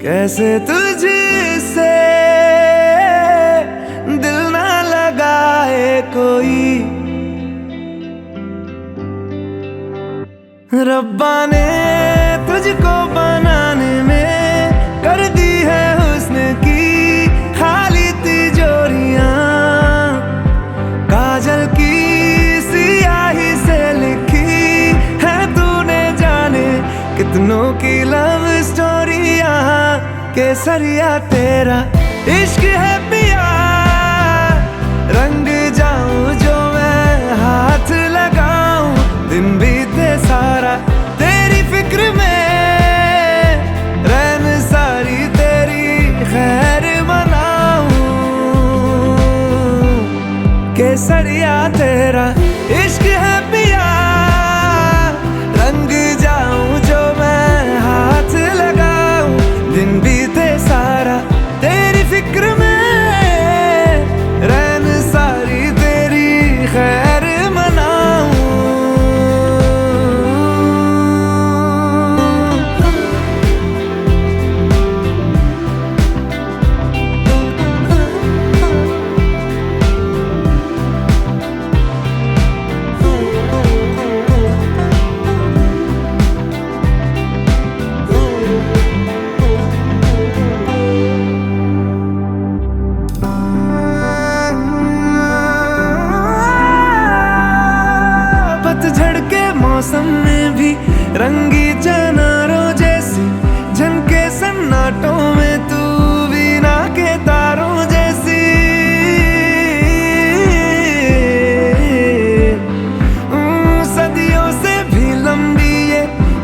कैसे तुझसे दिल ना लगाए कोई। रब्बा ने तुझको बनाने में कर दी है हुस्न की खाली तिजोरियां। काजल की सियाही से लिखी है तूने जाने कितनों की लव स्टोरियां। केसरिया तेरा इश्क है पिया, रंग जाऊं जो मैं हाथ लगाऊं। दिन बीते सारा तेरी फिक्र में, रैन सारी तेरी खैर मनाऊं। केसरिया तेरा इश्क है पिया, रंग जाऊं जो मैं हाथ लगाऊं। दिन बीते सारा तेरी फिक्र में, रैन सारी तेरी खैर मनाऊं। मौसम में भी रंगी चनारों जैसी झनके सन्नाटों में, तू वीणा के तारों जैसी। सदियों से भी लंबी ये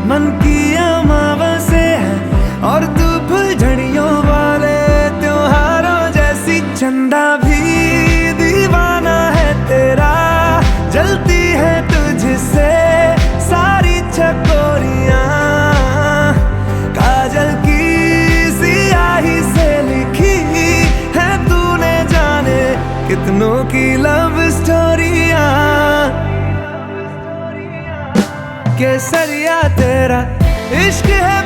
मन की अमावस्या है, और तू फुलझड़ियों वाले त्योहारों जैसी। चंदा भी दीवाना है तेरा, जलती है तुझसे सारी चकोरियां। काजल की सियाही से लिखी है तूने जाने कितनों की लव स्टोरियां। केसरिया तेरा इश्क है